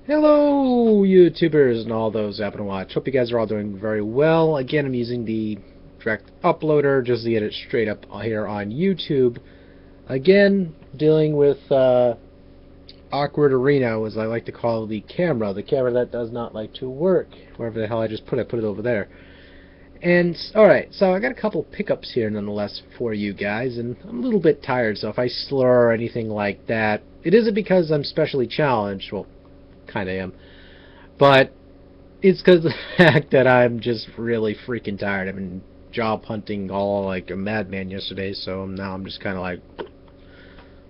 Hello, YouTubers and all those who happen to watch. Hope you guys are all doing very well. Again, I'm using the direct uploader just to get it straight up here on YouTube. Again, dealing with awkward arena, as I like to call the camera that does not like to work. Wherever the hell I just put it over there. And, alright, so I got a couple pickups here nonetheless for you guys, and I'm a little bit tired, so if I slur or anything like that, it isn't because I'm specially challenged. Well, kind of am. But it's because of the fact that I'm just really freaking tired. I've been job hunting all like a madman yesterday, so now I'm just kind of like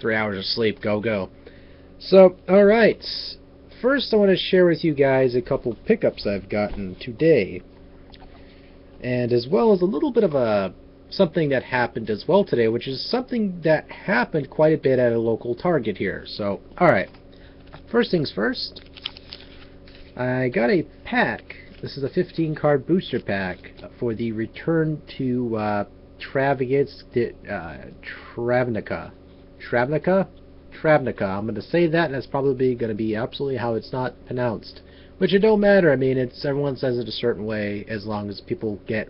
3 hours of sleep, go. So, alright. First I want to share with you guys a couple pickups I've gotten today. And as well as a little bit of something that happened as well today, which is something that happened quite a bit at a local Target here. So, alright. First things first, I got a pack. This is a 15 card booster pack for the Return to Travnica. I'm going to say that, and that's probably going to be absolutely how it's not pronounced. Which it don't matter. I mean, everyone says it a certain way as long as people get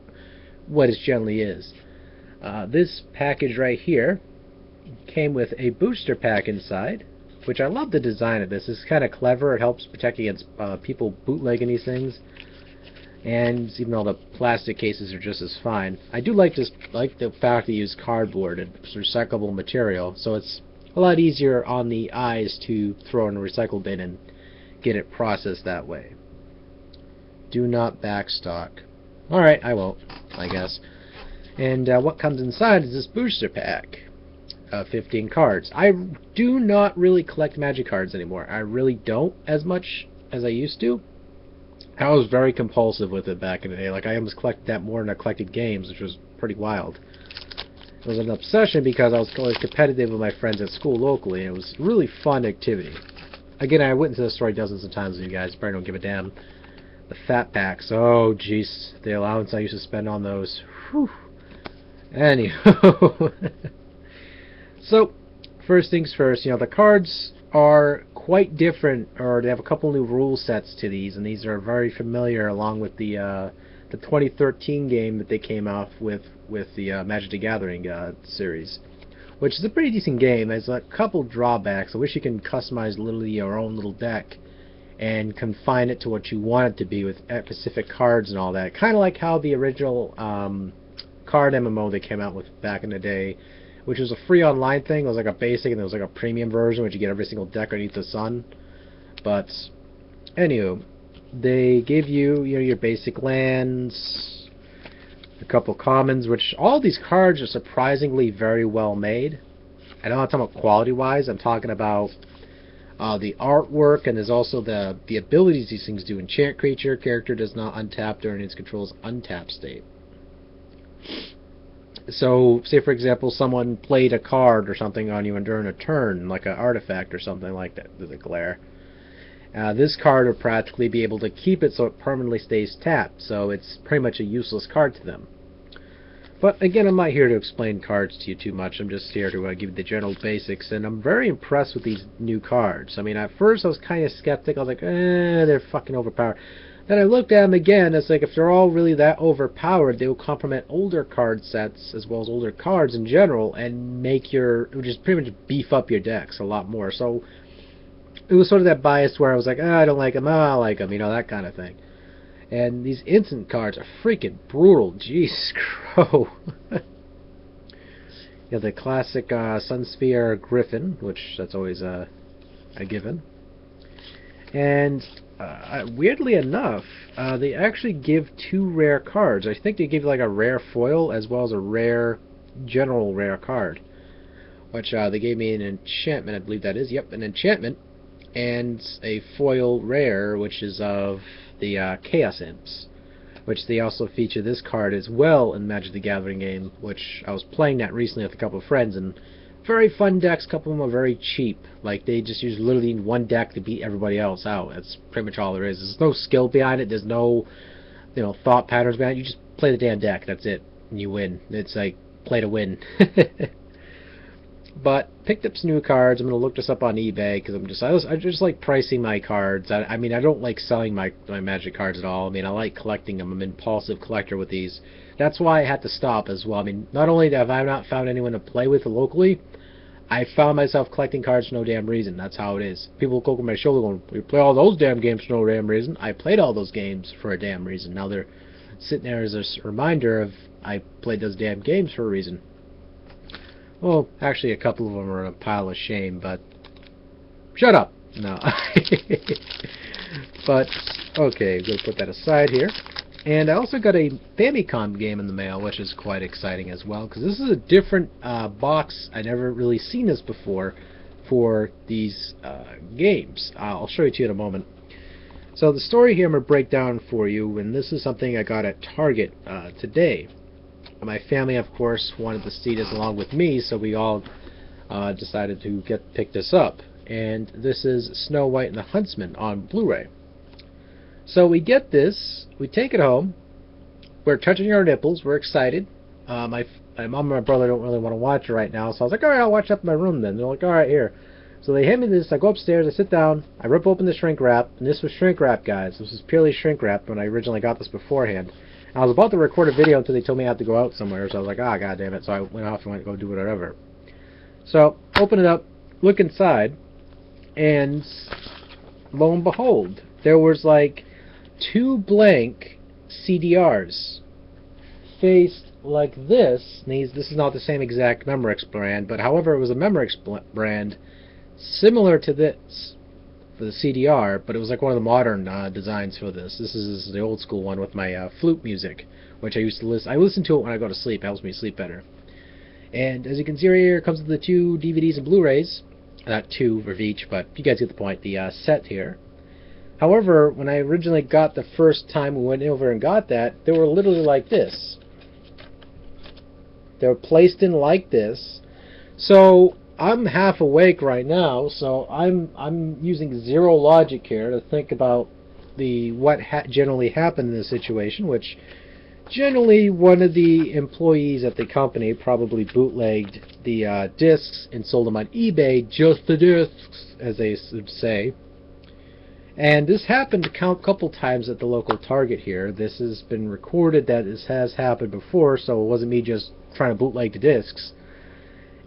what it generally is. This package right here came with a booster pack inside, which I love the design of this. It's kind of clever. It helps protect against people bootlegging these things. And even though the plastic cases are just as fine, I do like the fact they use cardboard and recyclable material, so it's a lot easier on the eyes to throw in a recycle bin and get it processed that way. Do not backstock. Alright, I won't, I guess. And what comes inside is this booster pack. 15 cards. I do not really collect magic cards anymore. I really don't as much as I used to. I was very compulsive with it back in the day. Like, I almost collected that more than I collected games, which was pretty wild. It was an obsession because I was competitive with my friends at school locally, and it was a really fun activity. Again, I went into the story dozens of times with you guys. Probably don't give a damn. The fat packs. Oh, jeez. The allowance I used to spend on those. Whew. Anywho. So, first things first, the cards are quite different, or they have a couple new rule sets to these, and these are very familiar along with the 2013 game that they came off with the Magic the Gathering series, which is a pretty decent game. There's a couple drawbacks. I wish you can customize literally your own little deck and confine it to what you want it to be with specific cards and all that. Kind of like how the original card MMO they came out with back in the day, which was a free online thing. It was like a basic, and there was like a premium version, which you get every single deck underneath the sun. But, anywho, they give you, your basic lands, a couple commons, which all these cards are surprisingly very well made. I'm not talking about quality-wise. I'm talking about the artwork, and there's also the abilities these things do. Enchant creature, character does not untap during its control's untap state. So, say for example, someone played a card or something on you and during a turn, like an artifact or something like that, there's a glare. This card will practically be able to keep it so it permanently stays tapped, so it's pretty much a useless card to them. But again, I'm not here to explain cards to you too much. I'm just here to give you the general basics, and I'm very impressed with these new cards. I mean, at first I was kind of skeptic. I was like, they're fucking overpowered. Then I looked at them again, it's like if they're all really that overpowered, they will complement older card sets as well as older cards in general and just pretty much beef up your decks a lot more. So it was sort of that bias where I was like, I don't like them, I like them, that kind of thing. And these instant cards are freaking brutal, jeez, crow. You have the classic Sunsphere Griffin, which that's always a given. And weirdly enough, they actually give 2 rare cards. I think they give like a rare foil as well as a rare, general rare card. Which they gave me an enchantment, I believe that is. Yep, an enchantment. And a foil rare, which is of the Chaos Imps. Which they also feature this card as well in Magic the Gathering game, which I was playing that recently with a couple of friends, and very fun decks. A couple of them are very cheap. Like, they just use literally one deck to beat everybody else out. That's pretty much all there is. There's no skill behind it. There's no, thought patterns behind it. You just play the damn deck. That's it. And you win. It's like, play to win. But picked up some new cards. I'm going to look this up on eBay because I just like pricing my cards. I mean, I don't like selling my Magic cards at all. I mean, I like collecting them. I'm an impulsive collector with these. That's why I had to stop as well. I mean, not only have I not found anyone to play with locally, I found myself collecting cards for no damn reason. That's how it is. People look over my shoulder going, "You play all those damn games for no damn reason." I played all those games for a damn reason. Now they're sitting there as a reminder of I played those damn games for a reason. Well, actually, a couple of them are a pile of shame, but shut up. No. But okay, we'll put that aside here. And I also got a Famicom game in the mail, which is quite exciting as well, because this is a different box. I never really seen this before for these games. I'll show you to you in a moment. So the story here I'm going to break down for you, and this is something I got at Target today. My family, of course, wanted to see this along with me, so we all decided to pick this up. And this is Snow White and the Huntsman on Blu-ray. So we get this, we take it home, we're touching our nipples, we're excited. My mom and my brother don't really want to watch it right now, so I was like, alright, I'll watch it up in my room then. They're like, alright, here. So they hand me this, I go upstairs, I sit down, I rip open the shrink wrap, and this was shrink wrap, guys. This was purely shrink wrap when I originally got this beforehand. And I was about to record a video until they told me I had to go out somewhere, so I was like, ah, god damn it. So I went off and went to go do whatever. So, open it up, look inside, and lo and behold, there was like 2 blank CDRs faced like this. This is not the same exact Memorex brand, but however, it was a Memorex brand similar to this for the CDR, but it was like one of the modern designs for this. This is the old school one with my flute music, which I used to listen. I listen to it when I go to sleep. It helps me sleep better. And as you can see right here, it comes with the 2 DVDs and Blu-rays. Not 2 of each, but you guys get the point. The set here. However, when I originally got the first time we went over and got that, they were literally like this. They were placed in like this. So I'm half awake right now, so I'm using zero logic here to think about what generally happened in this situation, which generally one of the employees at the company probably bootlegged the discs and sold them on eBay, just the discs, as they would say. And this happened a couple times at the local Target here. This has been recorded that this has happened before, so it wasn't me just trying to bootleg the discs.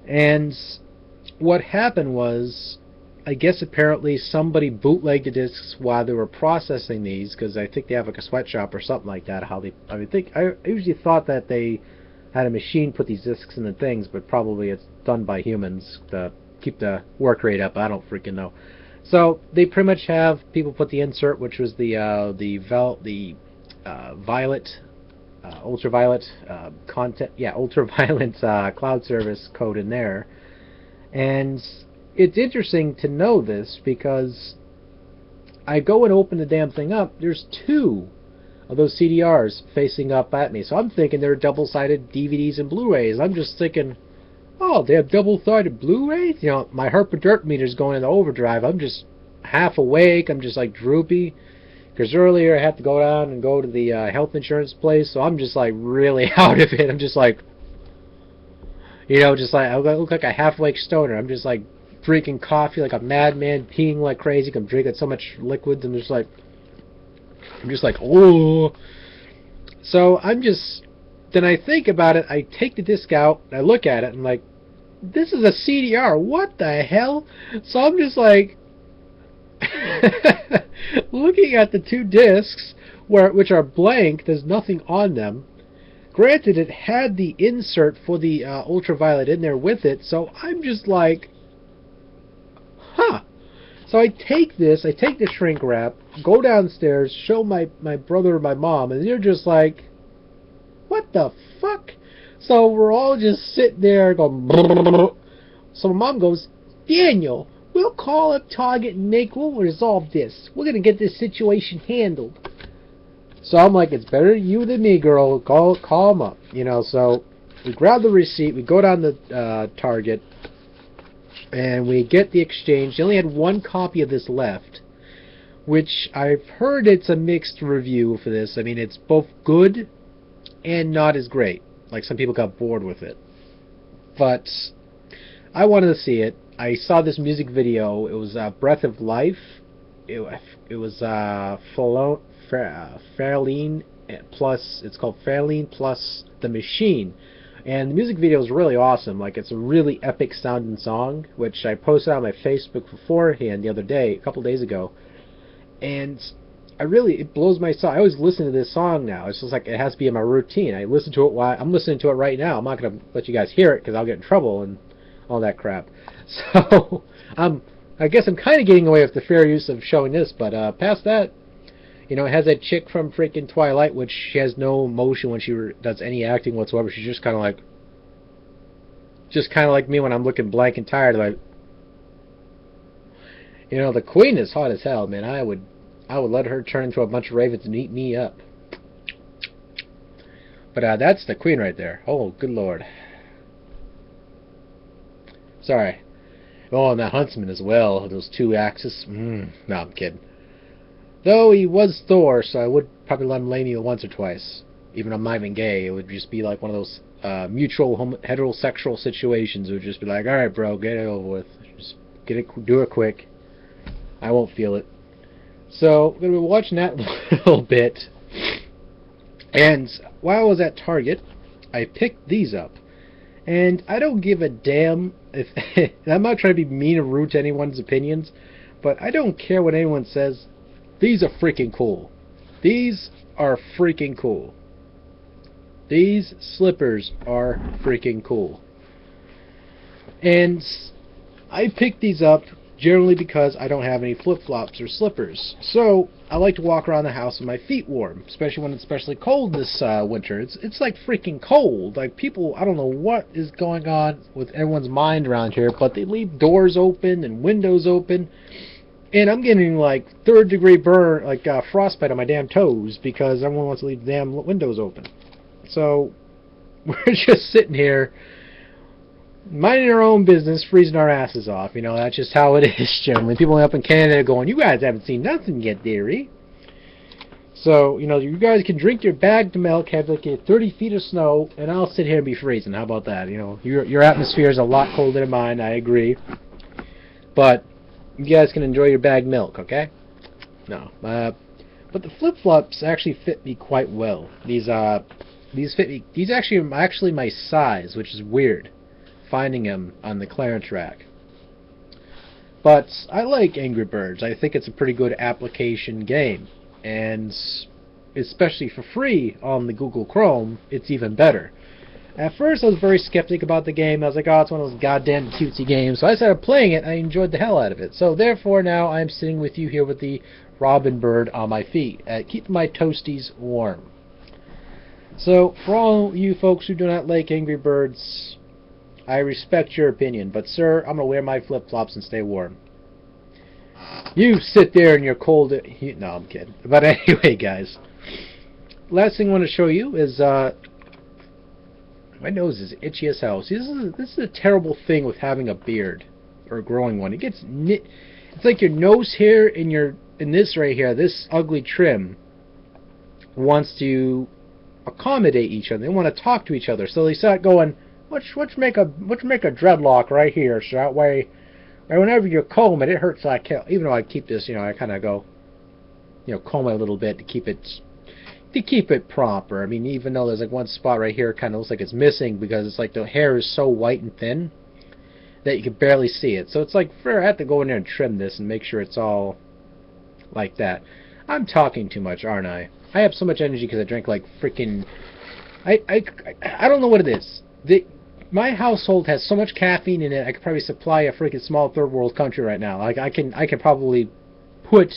And what happened was, I guess apparently somebody bootlegged the discs while they were processing these, because I think they have like a sweatshop or something like that. I usually thought that they had a machine put these discs in the things, but probably it's done by humans to keep the work rate up. I don't freaking know. So they pretty much have people put the insert, which was the ultraviolet content, ultraviolet cloud service code in there. And it's interesting to know this because I go and open the damn thing up. There's 2 of those CDRs facing up at me. So I'm thinking they're double-sided DVDs and Blu-rays. I'm just thinking, oh, they have double-sided Blu-rays? You know, my herpaderp meter's going into overdrive. I'm just half awake. I'm just like droopy. Because earlier I had to go down and go to the health insurance place. So I'm just like really out of it. I'm just like, you know, just like I look like a half-awake stoner. I'm just like drinking coffee like a madman, peeing like crazy. I'm drinking so much liquids. I'm just like, oh. So then I think about it. I take the disc out. I look at it. And I'm like, this is a CDR. What the hell? So I'm just like looking at the 2 discs which are blank. There's nothing on them. Granted, it had the insert for the ultraviolet in there with it, so I'm just like, huh. So I take the shrink wrap, go downstairs, show my brother and my mom, and they're just like, what the fuck? So we're all just sitting there going, brrr. So my mom goes, Daniel, we'll call up Target and we'll resolve this. We're going to get this situation handled. So I'm like, it's better you than me, girl. Call them up. You know, so we grab the receipt. We go down to Target. And we get the exchange. They only had 1 copy of this left. Which I've heard it's a mixed review for this. I mean, it's both good and not as great. Like, some people got bored with it. But I wanted to see it. I saw this music video. It was Breath of Life. It was Fairlene plus. It's called Fairlene plus the Machine, and the music video is really awesome. Like, it's a really epic sounding song, which I posted on my Facebook beforehand the other day, a couple days ago, and it blows my soul. I always listen to this song now. It's just like it has to be in my routine. I listen to it while I'm listening to it right now. I'm not gonna let you guys hear it because I'll get in trouble and all that crap. So I guess I'm kind of getting away with the fair use of showing this, but past that, you know, it has that chick from freaking Twilight, which she has no emotion when she does any acting whatsoever. She's just kind of like me when I'm looking blank and tired. Like, you know, the Queen is hot as hell, man. I would let her turn into a bunch of ravens and eat me up. But that's the Queen right there. Oh, good lord. Sorry. Oh, and that Huntsman as well. Those two axes. No, I'm kidding. Though he was Thor, so I would probably let him lay me once or twice. Even though I'm not even gay, it would just be like one of those mutual heterosexual situations. It would just be like, all right, bro, get it over with. Just do it quick. I won't feel it. So I'm gonna be watching that a little bit. And while I was at Target, I picked these up. And I don't give a damn if I'm not trying to be mean or rude to anyone's opinions, but I don't care what anyone says. These are freaking cool. These are freaking cool. These slippers are freaking cool. And I picked these up generally because I don't have any flip-flops or slippers. So I like to walk around the house with my feet warm, especially when it's especially cold this winter. It's like freaking cold. Like, people, I don't know what is going on with everyone's mind around here, but they leave doors open and windows open. And I'm getting like third-degree burn, like frostbite on my damn toes because everyone wants to leave the damn windows open. So we're just sitting here, minding our own business, freezing our asses off. You know, that's just how it is generally. People up in Canada are going, you guys haven't seen nothing yet, dearie. So, you know, you guys can drink your bagged milk, have like 30 feet of snow, and I'll sit here and be freezing. How about that? You know, your atmosphere is a lot colder than mine, I agree. But you guys can enjoy your bagged milk, okay? No. But the flip-flops actually fit me quite well. These fit me. These actually my size, which is weird, finding them on the clearance rack. But I like Angry Birds. I think it's a pretty good application game, and especially for free on the Google Chrome, it's even better. At first, I was very skeptic about the game. I was like, oh, it's one of those goddamn cutesy games. So I started playing it, and I enjoyed the hell out of it. So therefore, now I'm sitting with you here with the Robin Bird on my feet, keeping my toasties warm. So for all you folks who do not like Angry Birds, I respect your opinion. But sir, I'm going to wear my flip-flops and stay warm. You sit there in your cold... No, I'm kidding. But anyway, guys. Last thing I want to show you is... my nose is itchy as hell. See, this is a terrible thing with having a beard or growing one. It gets knit. It's like your nose hair in this right here, this ugly trim, wants to accommodate each other. They want to talk to each other. So they start going, let's make a dreadlock right here, so that way, whenever you comb it, it hurts like hell. Even though I keep this, you know, I kind of go, you know, comb it a little bit to keep it proper. I mean, even though there's like one spot right here kind of looks like it's missing because it's like the hair is so white and thin that you can barely see it. So it's like, I have to go in there and trim this and make sure it's all like that. I'm talking too much, aren't I? I have so much energy because I drink like freaking... I don't know what it is. My household has so much caffeine in it, I could probably supply a freaking small third world country right now. Like, I can probably put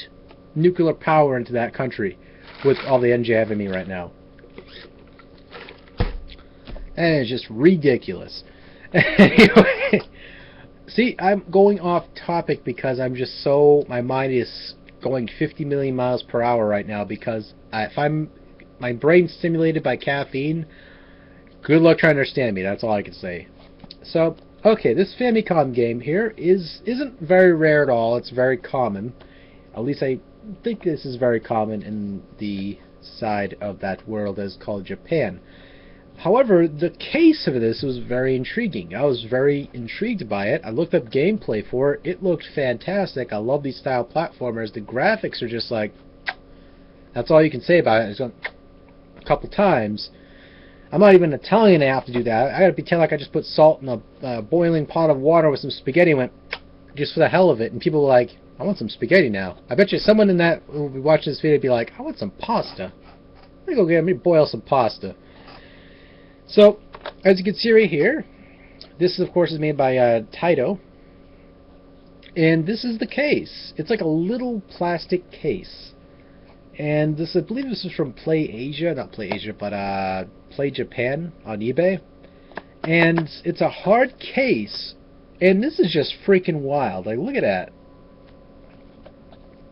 nuclear power into that country with all the energy I have in me right now. And it's just ridiculous. Anyway, see, I'm going off topic because I'm just so... my mind is going 50 million miles per hour right now because my brain's stimulated by caffeine. Good luck trying to understand me, that's all I can say. So, okay, this Famicom game here isn't very rare at all. It's very common. At least I think this is very common in the side of that world that is called Japan. However, the case of this was very intriguing. I was very intrigued by it. I looked up gameplay for it. It looked fantastic. I love these style platformers. The graphics are just like, that's all you can say about it. It's gone a couple times. I'm not even Italian to have to do that. I gotta pretend like I just put salt in a boiling pot of water with some spaghetti and went just for the hell of it. And people were like, I want some spaghetti now. I bet you someone in that who will be watching this video would be like, I want some pasta. Let me go get me boil some pasta. So, as you can see right here, this of course is made by Taito. And this is the case. It's like a little plastic case. And this, I believe this is from Play Asia, not Play Asia, but Play Japan on eBay. And it's a hard case. And this is just freaking wild. Like, look at that.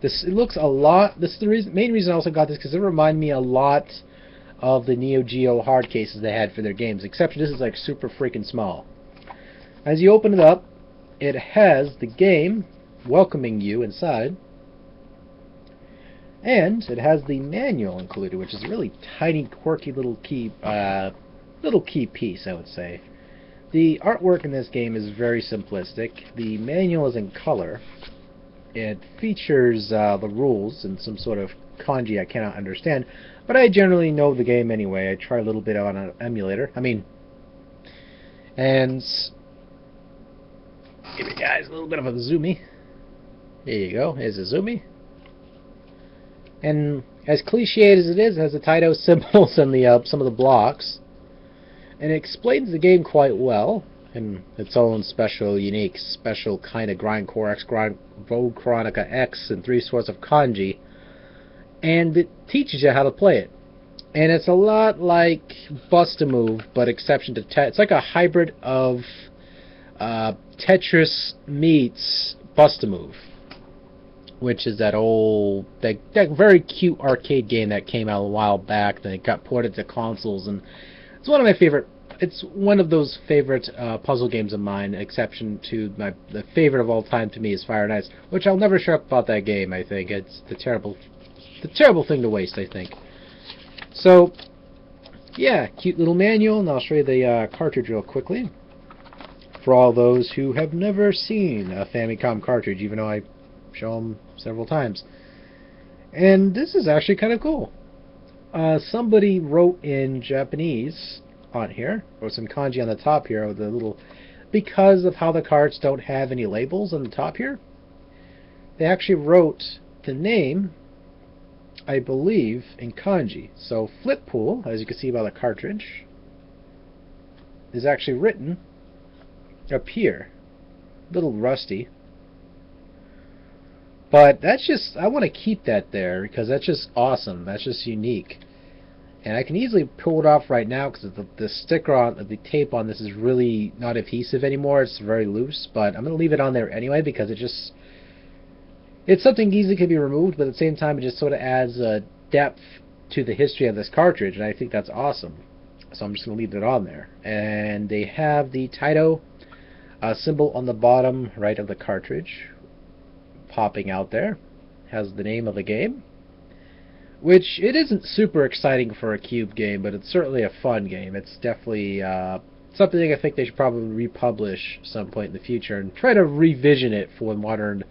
This, it looks a lot. This is the main reason I also got this, because it reminded me a lot of the Neo Geo hard cases they had for their games, except this is like super freaking small. As you open it up, it has the game welcoming you inside, and it has the manual included, which is a really tiny, quirky little key piece, I would say. The artwork in this game is very simplistic. The manual is in color. It features the rules in some sort of kanji I cannot understand, but I generally know the game anyway. I try a little bit on an emulator. And give you guys a little bit of a zoomie. There you go. Here's a zoomie. And as cliched as it has the Taito symbols and the some of the blocks, and it explains the game quite well in its own special, unique, special kind of Grindcore X, Vogue Chronica X, and 3 sorts of kanji. And it teaches you how to play it. And it's a lot like Bust-A-Move, but exception to it's like a hybrid of Tetris meets Bust-A-Move, which is that old, that very cute arcade game that came out a while back. Then it got ported to consoles, and it's one of my favorite. It's one of those favorite puzzle games of mine. Exception to the favorite of all time to me is Fire Nights, which I'll never shut up about that game. I think it's the terrible thing to waste, I think. So, yeah, cute little manual, and I'll show you the cartridge real quickly. For all those who have never seen a Famicom cartridge, even though I show them several times. And this is actually kind of cool. Somebody wrote in Japanese on here, or some kanji on the top here, with the little, because of how the cards don't have any labels on the top here, they actually wrote the name, I believe, in kanji. So Flip Pool, as you can see by the cartridge, is actually written up here. A little rusty. But that's just, I want to keep that there because that's just awesome. That's just unique. And I can easily pull it off right now because the sticker on, the tape on this is really not adhesive anymore. It's very loose, but I'm going to leave it on there anyway because it's something easily can be removed, but at the same time it just sort of adds depth to the history of this cartridge, and I think that's awesome. So I'm just going to leave it on there. And they have the Taito symbol on the bottom right of the cartridge popping out there. Has the name of the game, which it isn't super exciting for a Cube game, but it's certainly a fun game. It's definitely something I think they should probably republish some point in the future and try to revision it for modern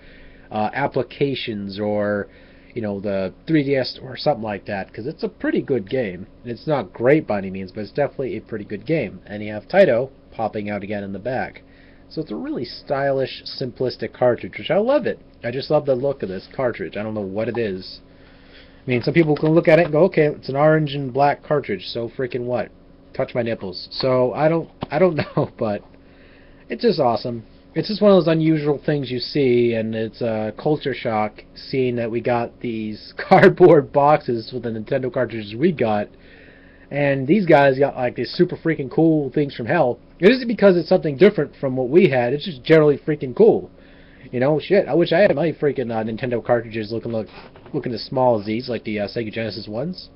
applications, or the 3DS or something like that, because it's a pretty good game. It's not great by any means, but it's definitely a pretty good game. And you have Taito popping out again in the back. So it's a really stylish, simplistic cartridge, which I love it. I just love the look of this cartridge. I don't know what it is. I mean, some people can look at it and go, okay, it's an orange and black cartridge, so freaking what? Touch my nipples. So I don't know, but it's just awesome. It's just one of those unusual things you see, and it's a culture shock seeing that we got these cardboard boxes with the Nintendo cartridges we got, and these guys got like these super freaking cool things from hell. It isn't because it's something different from what we had, it's just generally freaking cool. Shit, I wish I had my freaking Nintendo cartridges looking as small as these, like the Sega Genesis ones.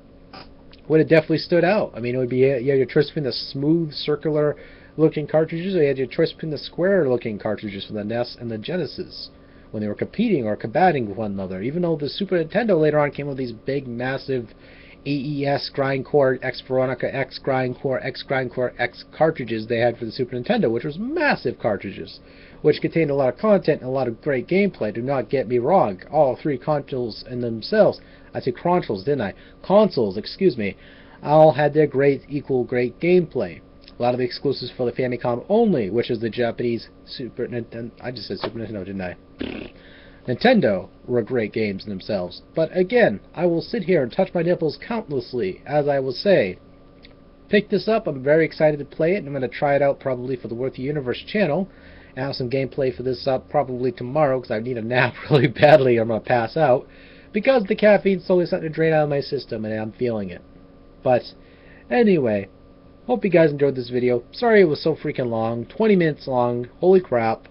Would have definitely stood out. I mean, it would be, you had your choice between the smooth, circular looking cartridges, or you had your choice between the square looking cartridges for the NES and the Genesis when they were competing or combating with one another. Even though the Super Nintendo later on came with these big, massive, AES Grindcore, X Veronica, X Grindcore, X Grindcore, X cartridges they had for the Super Nintendo, which was massive cartridges, which contained a lot of content and a lot of great gameplay. Do not get me wrong. All three consoles in themselves, I said consoles, didn't I? Consoles, excuse me, all had their great gameplay. A lot of the exclusives for the Famicom only, which is the Japanese Super Nintendo. I just said Super Nintendo, didn't I? Nintendo were great games in themselves. But again, I will sit here and touch my nipples countlessly, as I will say. Pick this up. I'm very excited to play it, and I'm going to try it out probably for the Worth the Universe channel. And have some gameplay for this up probably tomorrow, because I need a nap really badly or I'm going to pass out. Because the caffeine's slowly starting to drain out of my system, and I'm feeling it. But anyway, hope you guys enjoyed this video. Sorry it was so freaking long. 20 minutes long. Holy crap.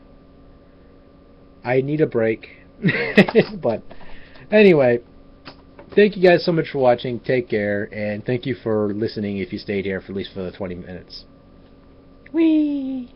I need a break. But anyway, thank you guys so much for watching. Take care, and thank you for listening if you stayed here for at least for the 20 minutes. Whee!